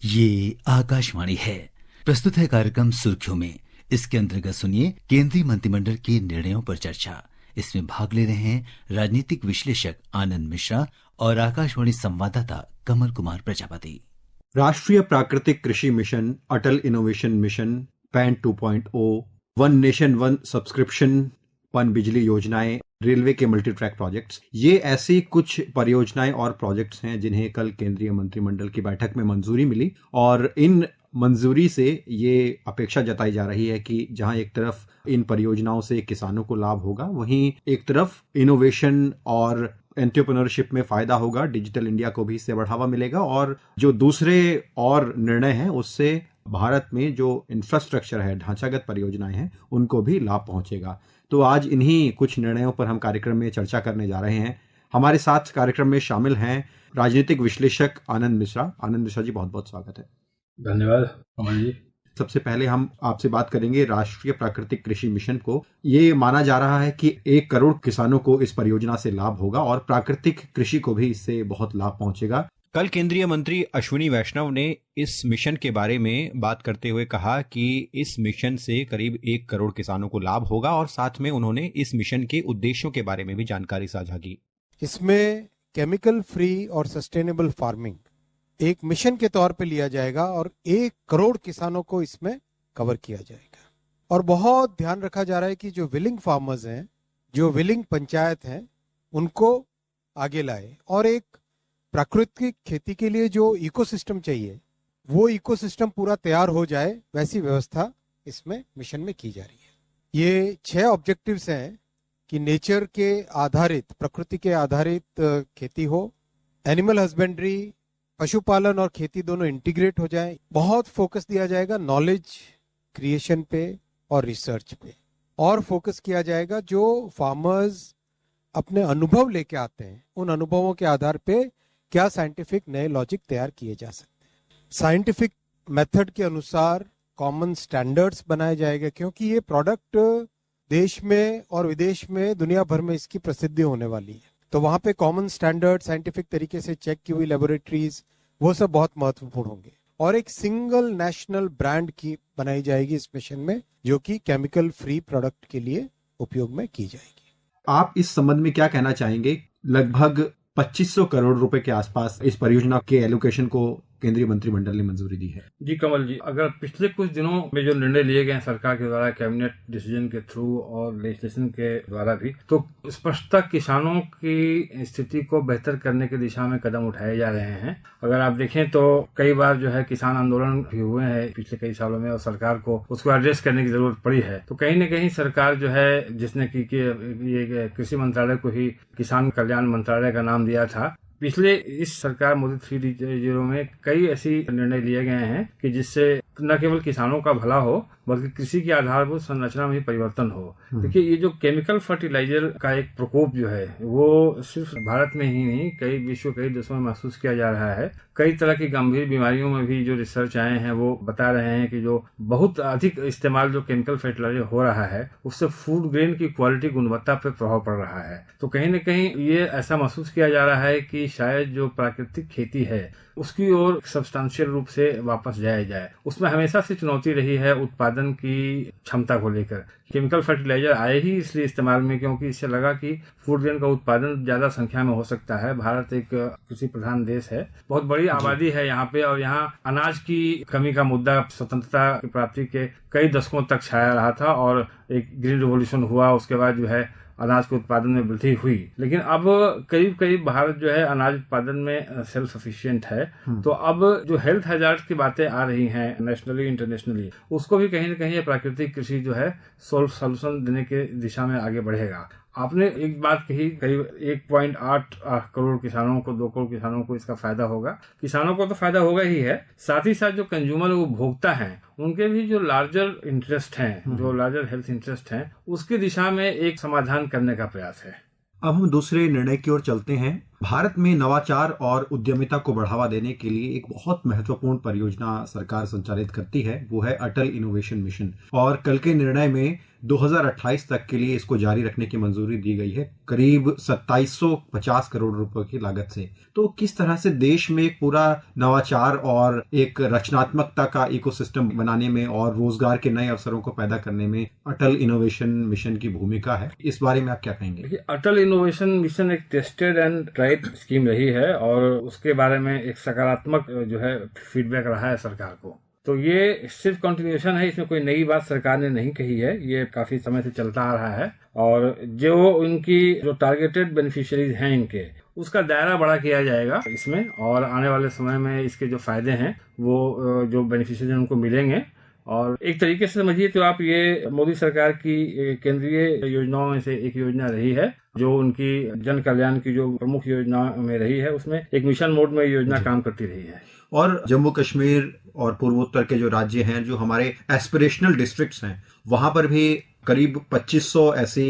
ये आकाशवाणी है। प्रस्तुत है कार्यक्रम सुर्खियों में। इसके अंतर्गत सुनिए केंद्रीय मंत्रिमंडल के निर्णयों पर चर्चा। इसमें भाग ले रहे हैं राजनीतिक विश्लेषक आनंद मिश्रा और आकाशवाणी संवाददाता कमल कुमार प्रजापति। राष्ट्रीय प्राकृतिक कृषि mission, Atal innovation mission, PAN 2.0, one nation one subscription, पन बिजली योजनाएं, रेलवे के मल्टी ट्रैक प्रोजेक्ट्स, ये ऐसी कुछ परियोजनाएं और प्रोजेक्ट्स हैं जिन्हें कल केंद्रीय मंत्रिमंडल की बैठक में मंजूरी मिली। और इन मंजूरी से ये अपेक्षा जताई जा रही है कि जहां एक तरफ इन परियोजनाओं से किसानों को लाभ होगा, वहीं एक तरफ इनोवेशन और एंटरप्रेन्योरशिप में फायदा होगा, डिजिटल इंडिया को भी इससे बढ़ावा मिलेगा। और जो दूसरे और निर्णय हैं उससे भारत में जो इंफ्रास्ट्रक्चर है, ढांचागत परियोजनाएं हैं, उनको भी लाभ पहुंचेगा। तो आज इन्हीं कुछ निर्णयों पर हम कार्यक्रम में चर्चा करने जा रहे हैं। हमारे साथ कार्यक्रम में शामिल हैं राजनीतिक विश्लेषक आनंद मिश्रा। आनंद मिश्रा जी, बहुत बहुत स्वागत है। धन्यवाद कमल जी। सबसे पहले हम आपसे बात करेंगे राष्ट्रीय प्राकृतिक कृषि मिशन को। ये माना जा रहा है कि 1 करोड़ किसानों को इस परियोजना से लाभ होगा और प्राकृतिक कृषि को भी इससे बहुत लाभ पहुंचेगा। कल केंद्रीय मंत्री अश्विनी वैष्णव ने इस मिशन के बारे में बात करते हुए कहा कि इस मिशन से करीब 1 करोड़ किसानों को लाभ होगा और साथ में उन्होंने इस मिशन के उद्देश्यों के बारे में भी जानकारी साझा की। इसमें केमिकल फ्री और सस्टेनेबल फार्मिंग एक मिशन के तौर पे लिया जाएगा और 1 करोड़ किसानों को इसमें कवर किया जाएगा। और बहुत ध्यान रखा जा रहा है कि जो विलिंग फार्मर्स हैं, जो विलिंग पंचायत हैं, उनको आगे लाए और एक प्राकृतिक खेती के लिए जो इकोसिस्टम चाहिए, वो इकोसिस्टम पूरा तैयार हो जाए, वैसी व्यवस्था इसमें मिशन में की जा रही है। ये 6 ऑब्जेक्टिव्स हैं कि नेचर के आधारित, प्रकृति के आधारित खेती हो, एनिमल हस्बेंड्री, पशुपालन और खेती दोनों इंटीग्रेट हो जाए। बहुत फोकस दिया जाएगा नॉलेज क्रिएशन पे और रिसर्च पे, और फोकस किया जाएगा जो फार्मर्स अपने अनुभव लेके आते हैं, उन अनुभवों के आधार पे क्या साइंटिफिक नए लॉजिक तैयार किए जा सकते हैं। साइंटिफिक मेथड के अनुसार कॉमन स्टैंडर्ड्स बनाए जाएंगे, क्योंकि ये प्रोडक्ट देश में और विदेश में दुनिया भर में इसकी प्रसिद्धि होने वाली है। तो वहां पे कॉमन स्टैंडर्ड, साइंटिफिक तरीके से चेक की हुई लेबोरेटरीज, वो सब बहुत महत्वपूर्ण होंगे। और एक सिंगल नेशनल ब्रांड की बनाई जाएगी इस मिशन में, जो कि केमिकल फ्री प्रोडक्ट के लिए उपयोग में की जाएगी। आप इस संबंध में क्या कहना चाहेंगे? लगभग 2500 करोड़ रुपए के आसपास इस परियोजना के एलोकेशन को केंद्रीय मंत्रिमंडल ने मंजूरी दी है। जी कमल जी, अगर पिछले कुछ दिनों में जो निर्णय लिए गए हैं सरकार के द्वारा, कैबिनेट डिसीजन के थ्रू और लेजिस्लेशन के द्वारा भी, तो स्पष्टता किसानों की स्थिति को बेहतर करने की दिशा में कदम उठाए जा रहे हैं। अगर आप देखें तो कई बार जो है किसान आंदोलन भी हुए हैं पिछले कई सालों में और सरकार को उसको एड्रेस करने की जरूरत पड़ी है। तो कहीं न कहीं सरकार जो है, जिसने की ये कृषि मंत्रालय को ही किसान कल्याण मंत्रालय का नाम दिया था, पिछले इस सरकार मोदी 3.0 में कई ऐसी निर्णय लिए गए हैं कि जिससे न केवल किसानों का भला हो, बल्कि कृषि की आधारभूत संरचना में भी परिवर्तन हो। देखिए, ये जो केमिकल फर्टिलाइजर का एक प्रकोप जो है, वो सिर्फ भारत में ही नहीं, कई देशों में महसूस किया जा रहा है। कई तरह की गंभीर बीमारियों में भी जो रिसर्च आए हैं वो बता रहे हैं कि जो बहुत अधिक इस्तेमाल जो केमिकल फर्टिलाइजर हो रहा है, उससे फूड ग्रेन की क्वालिटी, गुणवत्ता पर प्रभाव पड़ रहा है। तो कहीं न कहीं ये ऐसा महसूस किया जा रहा है कि शायद जो प्राकृतिक खेती है उसकी ओर सब्सटेंशियल रूप से वापस जाया जाए। उसमें हमेशा से चुनौती रही है उत्पादन की क्षमता को लेकर। केमिकल फर्टिलाइजर आए ही इसलिए इस्तेमाल में क्योंकि इससे लगा कि फूड ग्रेन का उत्पादन ज्यादा संख्या में हो सकता है। भारत एक कृषि प्रधान देश है, बहुत बड़ी आबादी है यहाँ पे, और यहाँ अनाज की कमी का मुद्दा स्वतंत्रता की प्राप्ति के कई दशकों तक छाया रहा था और एक ग्रीन रिवॉल्यूशन हुआ। उसके बाद जो है अनाज के उत्पादन में वृद्धि हुई, लेकिन अब करीब भारत जो है अनाज उत्पादन में सेल्फ सफिशिएंट है। तो अब जो हेल्थ हैजार्ड की बातें आ रही हैं नेशनली इंटरनेशनली, उसको भी कहीं न कहीं प्राकृतिक कृषि जो है सोल्यूशन देने के दिशा में आगे बढ़ेगा। आपने एक बात कही, करीब 1.8 करोड़ किसानों को, 2 करोड़ किसानों को इसका फायदा होगा। किसानों को तो फायदा होगा ही है, साथ ही साथ जो कंज्यूमर उपभोक्ता हैं, उनके भी जो लार्जर इंटरेस्ट हैं, जो लार्जर हेल्थ इंटरेस्ट हैं, उसकी दिशा में एक समाधान करने का प्रयास है। अब हम दूसरे निर्णय की ओर चलते हैं। भारत में नवाचार और उद्यमिता को बढ़ावा देने के लिए एक बहुत महत्वपूर्ण परियोजना सरकार संचालित करती है, वो है अटल इनोवेशन मिशन। और कल के निर्णय में 2028 तक के लिए इसको जारी रखने की मंजूरी दी गई है, करीब 2750 करोड़ रुपए की लागत से। तो किस तरह से देश में एक पूरा नवाचार और एक रचनात्मकता का इकोसिस्टम बनाने में और रोजगार के नए अवसरों को पैदा करने में अटल इनोवेशन मिशन की भूमिका है, इस बारे में आप क्या कहेंगे? अटल इनोवेशन मिशन एक टेस्टेड एंड ट्राइड स्कीम रही है और उसके बारे में एक सकारात्मक जो है फीडबैक रहा है सरकार को। तो ये सिर्फ कंटिन्यूएशन है, इसमें कोई नई बात सरकार ने नहीं कही है, ये काफी समय से चलता आ रहा है। और जो उनकी जो टारगेटेड बेनिफिशियरीज हैं इनके, उसका दायरा बड़ा किया जाएगा इसमें, और आने वाले समय में इसके जो फायदे हैं वो जो बेनिफिशियरी उनको मिलेंगे। और एक तरीके से समझिए तो आप, ये मोदी सरकार की केंद्रीय योजनाओं में से एक योजना रही है, जो उनकी जन कल्याण की जो प्रमुख योजना में रही है, उसमें एक मिशन मोड में योजना काम करती रही है। और जम्मू कश्मीर और पूर्वोत्तर के जो राज्य हैं, जो हमारे एस्पिरेशनल डिस्ट्रिक्ट्स हैं, वहां पर भी करीब 2500 ऐसे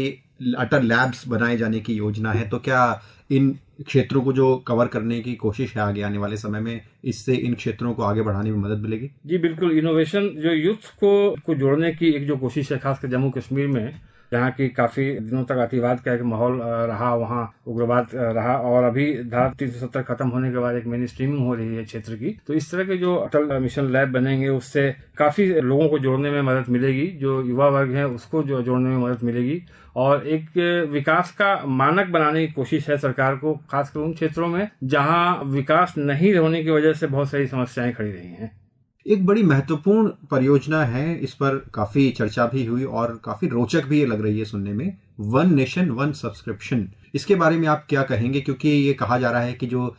अटल लैब्स बनाए जाने की योजना है। तो क्या इन क्षेत्रों को जो कवर करने की कोशिश है आगे आने वाले समय में, इससे इन क्षेत्रों को आगे बढ़ाने में मदद मिलेगी? जी बिल्कुल। इनोवेशन जो यूथ को जोड़ने की एक जो कोशिश है, खासकर जम्मू कश्मीर में, जहाँ की काफी दिनों तक अतिवाद का एक माहौल रहा, वहाँ उग्रवाद रहा, और अभी धारा 370 खत्म होने के बाद एक मेन स्ट्रीमिंग हो रही है क्षेत्र की। तो इस तरह के जो अटल मिशन लैब बनेंगे, उससे काफी लोगों को जोड़ने में मदद मिलेगी, जो युवा वर्ग है उसको जो जोड़ने में मदद मिलेगी, और एक विकास का मानक बनाने की कोशिश है सरकार को, खासकर उन क्षेत्रों में जहाँ विकास नहीं होने की वजह से बहुत सारी समस्याएं खड़ी रही हैं। एक बड़ी महत्वपूर्ण परियोजना है, इस पर काफी चर्चा भी हुई और काफी रोचक भी ये लग रही है सुनने में, वन नेशन वन सब्सक्रिप्शन। इसके बारे में आप क्या कहेंगे? क्योंकि ये कहा जा रहा है कि जो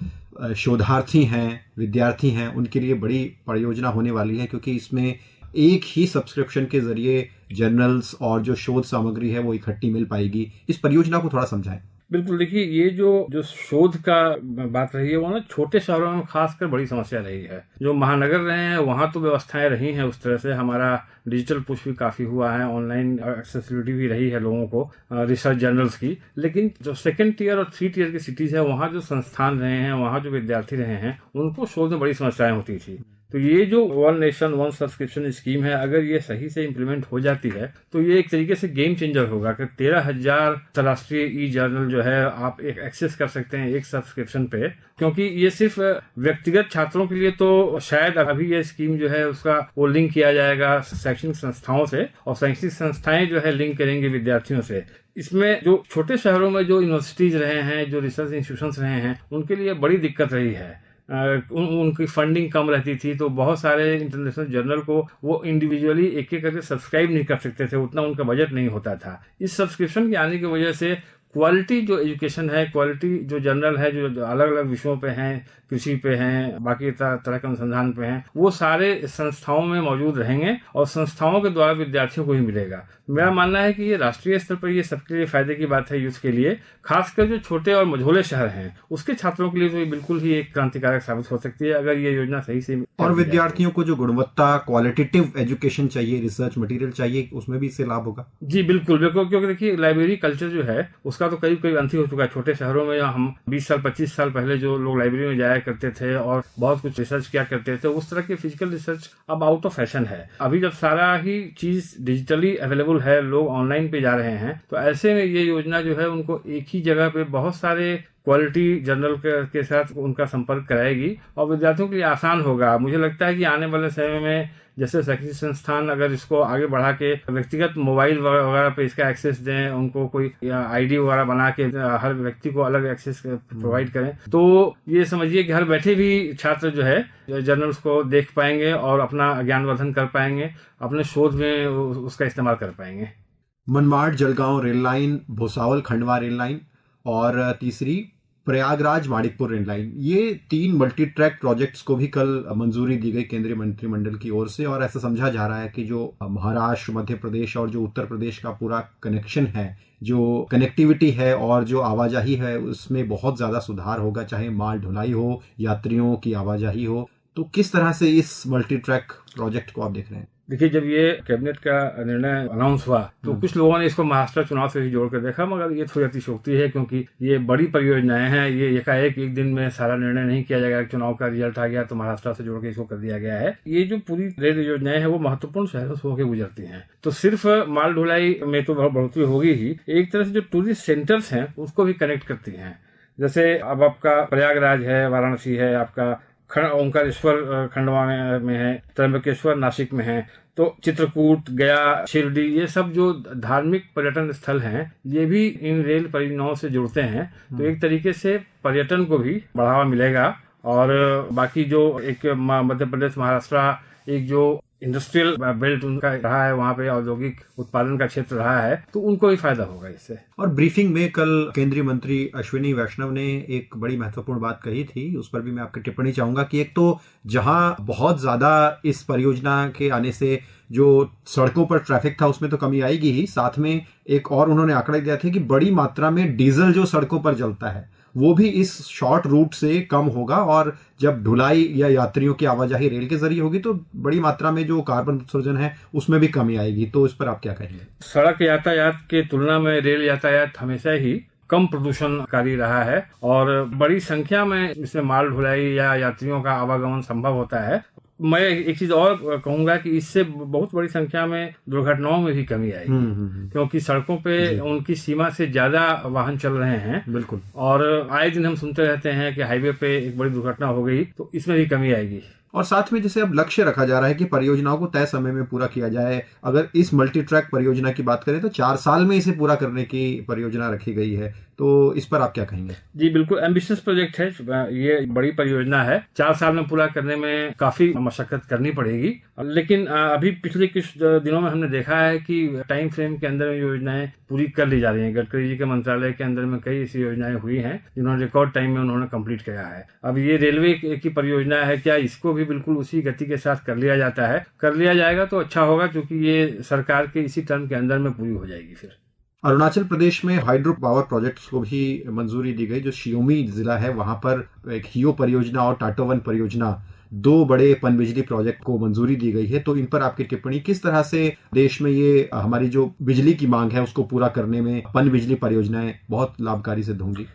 शोधार्थी हैं, विद्यार्थी हैं, उनके लिए बड़ी परियोजना होने वाली है, क्योंकि इसमें एक ही सब्सक्रिप्शन के जरिए जर्नल्स और जो शोध सामग्री है वो इकट्ठी मिल पाएगी। इस परियोजना को थोड़ा समझाएं। बिल्कुल। देखिए, ये जो शोध का बात रही है वो ना छोटे शहरों में खासकर बड़ी समस्या रही है। जो महानगर रहे हैं वहाँ तो व्यवस्थाएं रही हैं उस तरह से, हमारा डिजिटल पुश भी काफी हुआ है, ऑनलाइन एक्सेसिबिलिटी भी रही है लोगों को रिसर्च जर्नल्स की। लेकिन जो 2nd टियर और 3 टियर की सिटीज है, वहाँ जो संस्थान रहे हैं, वहाँ जो विद्यार्थी रहे हैं, उनको शोध में बड़ी समस्याएं होती थी। तो ये जो one nation one subscription scheme है, अगर ये सही से इम्प्लीमेंट हो जाती है तो ये एक तरीके से गेम चेंजर होगा कि 13,000 अंतर्राष्ट्रीय ई जर्नल जो है आप एक एक्सेस कर सकते हैं एक सब्सक्रिप्शन पे। क्योंकि ये सिर्फ व्यक्तिगत छात्रों के लिए तो शायद अभी ये स्कीम जो है उसका वो लिंक किया जाएगा शैक्षणिक संस्थाओं से, और शैक्षणिक संस्थाएं जो है लिंक करेंगे विद्यार्थियों से। इसमें जो छोटे शहरों में जो यूनिवर्सिटीज रहे हैं, जो रिसर्च इंस्टीट्यूशंस रहे हैं, उनके लिए बड़ी दिक्कत रही है। उनकी फंडिंग कम रहती थी, तो बहुत सारे इंटरनेशनल जर्नल को वो इंडिविजुअली एक एक करके सब्सक्राइब नहीं कर सकते थे, उतना उनका बजट नहीं होता था। इस सब्सक्रिप्शन के आने की वजह से क्वालिटी जो एजुकेशन है, क्वालिटी जो जर्नल है, जो अलग अलग विषयों पे हैं, कृषि पे हैं, बाकी तरह के अनुसंधान पे हैं, वो सारे संस्थाओं में मौजूद रहेंगे और संस्थाओं के द्वारा विद्यार्थियों को ही मिलेगा। मेरा मानना है कि ये राष्ट्रीय स्तर पर ये सबके लिए फायदे की बात है, यूथ के लिए, खासकर जो छोटे और मझोले शहर हैं उसके छात्रों के लिए तो ये बिल्कुल ही एक क्रांतिकारक साबित हो सकती है अगर ये योजना सही से। और विद्यार्थियों को जो गुणवत्ता क्वालिटेटिव एजुकेशन चाहिए, रिसर्च मटेरियल चाहिए, उसमें भी इससे लाभ होगा। जी बिल्कुल बिल्कुल। क्योंकि देखिए, लाइब्रेरी कल्चर जो है उसका तो करीब अंत हो चुका है। छोटे शहरों में हम 20 साल 25 साल पहले जो लोग लाइब्रेरी में जाया करते थे और बहुत कुछ रिसर्च किया करते थे, उस तरह की फिजिकल रिसर्च अब आउट ऑफ फैशन है। अभी जब सारा ही चीज डिजिटली अवेलेबल है, लोग ऑनलाइन पे जा रहे हैं, तो ऐसे में ये योजना जो है उनको एक ही जगह पे बहुत सारे क्वालिटी जर्नल के साथ उनका संपर्क कराएगी और विद्यार्थियों के लिए आसान होगा। मुझे लगता है कि आने वाले समय में जैसे शैक्षणिक संस्थान अगर इसको आगे बढ़ा के व्यक्तिगत मोबाइल वगैरह पे इसका एक्सेस दें, उनको कोई आईडी वगैरह बना के हर व्यक्ति को अलग एक्सेस प्रोवाइड करें, तो ये समझिए कि घर बैठे भी छात्र जो है जर्नल्स को देख पाएंगे और अपना ज्ञानवर्धन कर पाएंगे, अपने शोध में उसका इस्तेमाल कर पाएंगे। Manmad Jalgaon rail line, Bhusawal Khandwa rail line और तीसरी प्रयागराज माणिकपुर रेल लाइन, ये 3 मल्टी ट्रैक प्रोजेक्ट्स को भी कल मंजूरी दी गई केंद्रीय मंत्रिमंडल की ओर से। और ऐसा समझा जा रहा है कि जो महाराष्ट्र, मध्य प्रदेश और जो उत्तर प्रदेश का पूरा कनेक्शन है, जो कनेक्टिविटी है और जो आवाजाही है, उसमें बहुत ज्यादा सुधार होगा, चाहे माल ढुलाई हो, यात्रियों की आवाजाही हो। तो किस तरह से इस मल्टी ट्रैक प्रोजेक्ट को आप देख रहे हैं? देखिए, जब ये कैबिनेट का निर्णय अनाउंस हुआ तो कुछ लोगों ने इसको महाराष्ट्र चुनाव से भी जोड़कर देखा, मगर ये थोड़ी अतिशयोक्ति है, क्योंकि ये बड़ी परियोजनाएं हैं। ये एकाएक एक दिन में सारा निर्णय नहीं किया जाएगा। चुनाव का रिजल्ट आ गया तो महाराष्ट्र से जोड़ के इसको कर दिया गया है। ये जो पूरी रेल योजनाएं हैं वो महत्वपूर्ण शहरों से होकर गुजरती हैं, तो सिर्फ माल ढुलाई में तो बढ़ोतरी होगी ही, एक तरह से जो टूरिस्ट सेंटर्स हैं उसको भी कनेक्ट करती हैं। जैसे अब आपका प्रयागराज है, वाराणसी है, आपका ओंकारेश्वर खंडवा में है, त्र्यंबकेश्वर नासिक में है, तो चित्रकूट, गया, शिरडी, ये सब जो धार्मिक पर्यटन स्थल हैं ये भी इन रेल परियोजनाओं से जुड़ते हैं। तो एक तरीके से पर्यटन को भी बढ़ावा मिलेगा। और बाकी जो एक मध्य प्रदेश महाराष्ट्र एक जो इंडस्ट्रियल बेल्ट उनका रहा है, वहाँ पे औद्योगिक उत्पादन का क्षेत्र रहा है, तो उनको भी फायदा होगा इससे। और ब्रीफिंग में कल केंद्रीय मंत्री अश्विनी वैष्णव ने एक बड़ी महत्वपूर्ण बात कही थी, उस पर भी मैं आपकी टिप्पणी चाहूंगा कि एक तो जहां बहुत ज्यादा इस परियोजना के आने से जो सड़कों पर ट्रैफिक था उसमें तो कमी आएगी ही, साथ में एक और उन्होंने आंकड़ा दिया था कि बड़ी मात्रा में डीजल जो सड़कों पर जलता है वो भी इस शॉर्ट रूट से कम होगा, और जब ढुलाई या यात्रियों की आवाजाही रेल के जरिए होगी तो बड़ी मात्रा में जो कार्बन उत्सर्जन है उसमें भी कमी आएगी। तो इस पर आप क्या कहेंगे? सड़क यातायात के तुलना में रेल यातायात हमेशा ही कम प्रदूषणकारी रहा है और बड़ी संख्या में इसमें माल ढुलाई या यात्रियों का आवागमन संभव होता है। मैं एक चीज और कहूंगा कि इससे बहुत बड़ी संख्या में दुर्घटनाओं में भी कमी आएगी, क्योंकि सड़कों पे उनकी सीमा से ज्यादा वाहन चल रहे हैं। बिल्कुल। और आए दिन हम सुनते रहते हैं कि हाईवे पे एक बड़ी दुर्घटना हो गई, तो इसमें भी कमी आएगी। और साथ में जैसे अब लक्ष्य रखा जा रहा है कि परियोजनाओं को तय समय में पूरा किया जाए। अगर इस मल्टी ट्रैक परियोजना की बात करें तो 4 साल में इसे पूरा करने की परियोजना रखी गई है, तो इस पर आप क्या कहेंगे? जी बिल्कुल, एम्बिशियस प्रोजेक्ट है, ये बड़ी परियोजना है। 4 साल में पूरा करने में काफी मशक्कत करनी पड़ेगी, लेकिन अभी पिछले कुछ दिनों में हमने देखा है कि टाइम फ्रेम के अंदर योजनाएं पूरी कर ली जा रही हैं। गडकरी जी के मंत्रालय के अंदर में कई ऐसी योजनाएं हुई हैं जिन्होंने रिकॉर्ड टाइम में उन्होंने कंप्लीट किया है। अब ये रेलवे की परियोजना है, क्या इसको भी बिल्कुल उसी गति के साथ कर लिया जाता है? कर लिया जाएगा तो अच्छा होगा, क्योंकि ये सरकार के इसी टर्म के अंदर में पूरी हो जाएगी। फिर अरुणाचल प्रदेश में हाइड्रो पावर प्रोजेक्ट्स को भी मंजूरी दी गई। जो शियोमी जिला है वहां पर एक हियो परियोजना और टाटोवन परियोजना, 2 बड़े पनबिजली प्रोजेक्ट को मंजूरी दी गई है। तो इन पर आपकी टिप्पणी, किस तरह से देश में ये हमारी जो बिजली की मांग है उसको पूरा करने में पनबिजली परियोजनाएं बहुत लाभकारी सिद्ध होंगी?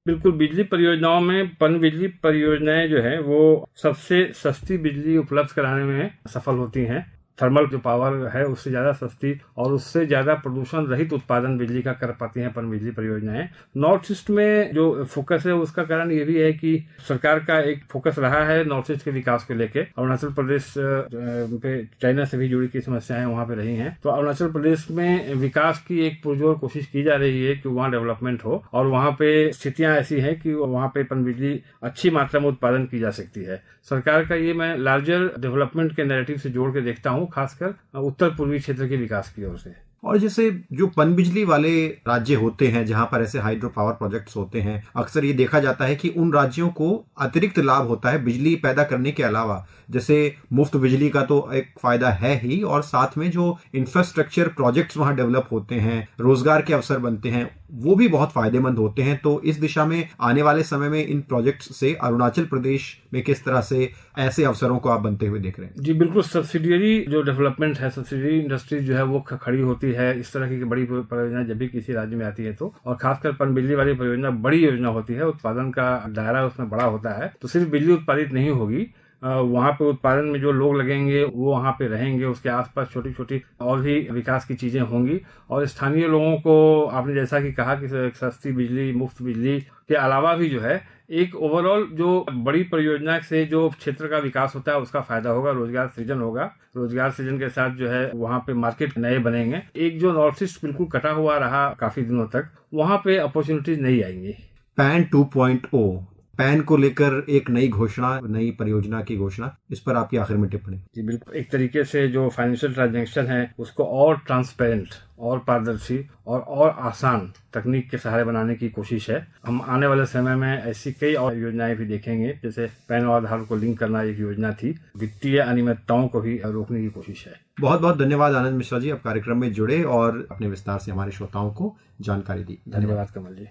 बिल्कुल, बिजली परियोजनाओं में पनबिजली परियोजनाएं जो है वो सबसे सस्ती बिजली उपलब्ध कराने में सफल होती हैं। थर्मल जो पावर है उससे ज्यादा सस्ती और उससे ज्यादा प्रदूषण रहित उत्पादन बिजली का कर पाती हैं पनबिजली परियोजनाएं। नॉर्थ ईस्ट में जो फोकस है उसका कारण ये भी है कि सरकार का एक फोकस रहा है नॉर्थ ईस्ट के विकास को लेकर। अरुणाचल प्रदेश पे चाइना से भी जुड़ी की समस्याएं वहां पे रही हैं, तो अरुणाचल प्रदेश में विकास की एक पुरजोर कोशिश की जा रही है कि वहाँ डेवलपमेंट हो, और वहाँ पे स्थितियां ऐसी हैं कि वहाँ पे पनबिजली अच्छी मात्रा में उत्पादन की जा सकती है। सरकार का ये मैं लार्जर डेवलपमेंट के नैरेटिव से जोड़ के देखता हूँ, खासकर उत्तर पूर्वी क्षेत्र के विकास की ओर से। और जैसे जो पनबिजली वाले राज्य होते हैं जहां पर ऐसे हाइड्रो पावर प्रोजेक्ट्स होते हैं, अक्सर ये देखा जाता है कि उन राज्यों को अतिरिक्त लाभ होता है बिजली पैदा करने के अलावा। जैसे मुफ्त बिजली का तो एक फायदा है ही, और साथ में जो इंफ्रास्ट्रक्चर प्रोजेक्ट्स वहां डेवलप होते हैं, रोजगार के अवसर बनते हैं, वो भी बहुत फायदेमंद होते हैं। तो इस दिशा में आने वाले समय में इन प्रोजेक्ट्स से अरुणाचल प्रदेश में किस तरह से ऐसे अवसरों को आप बनते हुए देख रहे हैं? जी बिल्कुल, सब्सिडियरी जो डेवलपमेंट है, सब्सिडियरी इंडस्ट्री जो है वो खड़ी होती है इस तरह की बड़ी परियोजना जब भी किसी राज्य में आती है तो। और खासकर पनबिजली वाली परियोजना बड़ी योजना होती है, उत्पादन का दायरा उसमें बड़ा होता है, तो सिर्फ बिजली उत्पादित नहीं होगी, वहाँ पे उत्पादन में जो लोग लगेंगे वो वहाँ पे रहेंगे, उसके आसपास छोटी छोटी और भी विकास की चीजें होंगी। और स्थानीय लोगों को आपने जैसा कि कहा कि सस्ती बिजली, मुफ्त बिजली के अलावा भी जो है एक ओवरऑल जो बड़ी परियोजना से जो क्षेत्र का विकास होता है उसका फायदा होगा, रोजगार सृजन होगा। रोजगार सृजन के साथ जो है वहाँ पे मार्केट नए बनेंगे। एक जो नॉर्थ ईस्ट बिल्कुल कटा हुआ रहा काफी दिनों तक, वहाँ पे अपॉर्चुनिटीज नहीं आएंगी। पैन 2.0 पैन को लेकर एक नई घोषणा, नई परियोजना की घोषणा, इस पर आपकी आखिर में टिप्पणी? जी बिल्कुल, एक तरीके से जो फाइनेंशियल ट्रांजैक्शन है उसको और ट्रांसपेरेंट और पारदर्शी और आसान तकनीक के सहारे बनाने की कोशिश है। हम आने वाले समय में ऐसी कई और योजनाएं भी देखेंगे, जैसे पैन और आधार को लिंक करना एक योजना थी, वित्तीय अनियमितताओं को भी रोकने की कोशिश है। बहुत बहुत धन्यवाद आनंद मिश्रा जी, आप कार्यक्रम में जुड़े और अपने विस्तार से हमारे श्रोताओं को जानकारी दी। धन्यवाद कमल जी।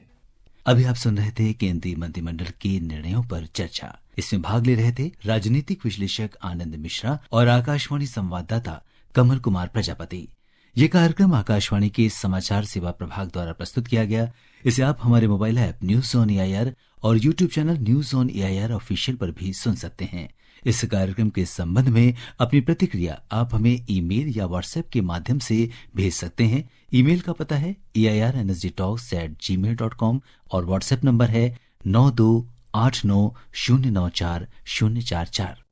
अभी आप सुन रहे थे केंद्रीय मंत्रिमंडल के निर्णयों पर चर्चा। इसमें भाग ले रहे थे राजनीतिक विश्लेषक आनंद मिश्रा और आकाशवाणी संवाददाता कमल कुमार प्रजापति। ये कार्यक्रम आकाशवाणी के समाचार सेवा प्रभाग द्वारा प्रस्तुत किया गया। इसे आप हमारे mobile app news on AIR और YouTube channel news on AIR official पर भी सुन सकते हैं। इस कार्यक्रम के संबंध में अपनी प्रतिक्रिया आप हमें ईमेल या व्हाट्सएप के माध्यम से भेज सकते हैं। ईमेल का पता है AIRNSDTalks@gmail.com और व्हाट्सएप नंबर है 9289094044।